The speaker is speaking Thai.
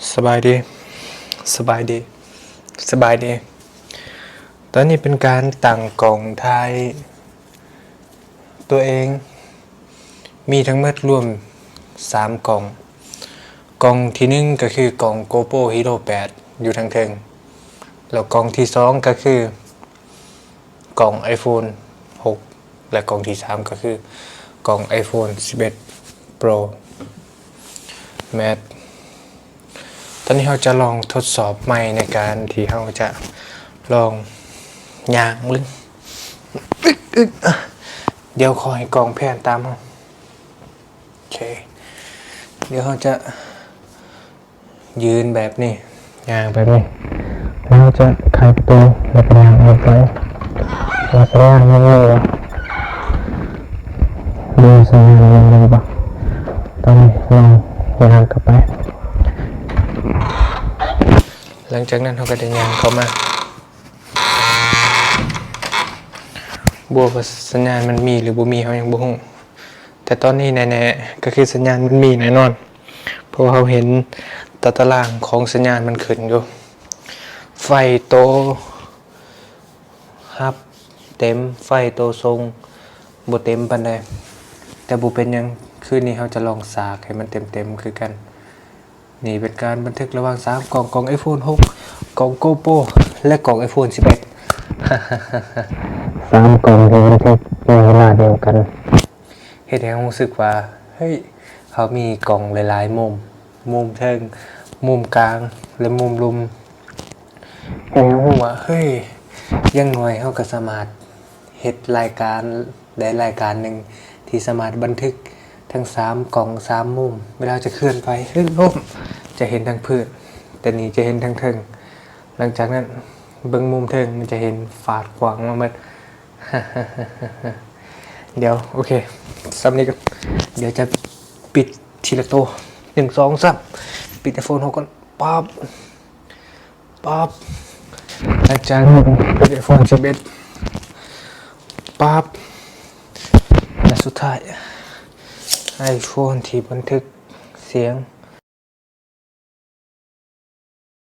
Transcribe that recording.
สบายดีสบายดีสบายดีตอนนี้เป็นการตั้งกล่องทายตัวเองมีทั้งหมดรวม3กล่องที่1ก็คือกล่อง GoPro Hero 8อยู่ทางเทิงแล้วกล่องที่2ก็คือกล่อง iPhone 6และกล่องที่3ก็คือกล่อง iPhone 11 Pro Max ตอนนี้เราจะลองทดสอบใหม่ในการที่เราจะลองย่างลึกเดี๋ยวขอให้กล่องแพนตามเราโอเคเดี๋ยวเราจะยืนแบบนี้ย่างแบบนี้แล้วจะไขประตูแล้วก็ย่างออกไปเราจะย่างยังไงวะดูสัญญาณยังไงบ้างตอนนี้ลองย่างกลับไปหลังจากนั้นเราก็จะย่างเข้ามาบัวสัญญาณมันมีหรือบ่มีเขายังบ่ฮู้แต่ตอนนี้แน่ๆก็คือสัญญาณมันมีแน่นอนเพราะเขาเห็นตารางของสัญญาณมันขึ้นอยู่ไฟโตฮับเต็มไฟโตทรงบ่เต็มปานใดแต่บ่เป็นหยังคืนนี้เขาจะลองสากให้มันเต็มคือกันนี่เป็นการบันทึกระหว่าง3กล่อง iPhone 6กล่อง GoPro และกล่อง iPhone 11 3กล่องที่บันทึกในเวลาเดียวกันเฮ็ดให้รู้สึกว่าเฮ้ยเขามีกล่องหลายๆมุมเทิงมุมกลางและมุมลุมเฮ็ดให้รู้ว่าเฮ้ยอย่างน้อยเขาก็สามารถเฮ็ดรายการได้รายการหนึ่งที่สามารถบันทึกทั้ง3กล่อง3มุมเวลาจะเคลื่อนไปเฮ้ยล่มจะเห็นทั้งพื้นแต่นี่จะเห็นทั้งเทิงหลังจากนั้นเบิ่งมุมเทิงมันจะเห็นฝาดขวางมาหมด เดี๋ยวโอเคซับนี้ก็เดี๋ยวจะปิดทีละตัว1 2 3ปิดiPhone 6ก่อนปั๊บหลังจากนั้นปิดiPhone 11ปั๊บและสุดท้ายiPhone ที่บันทึกเสียง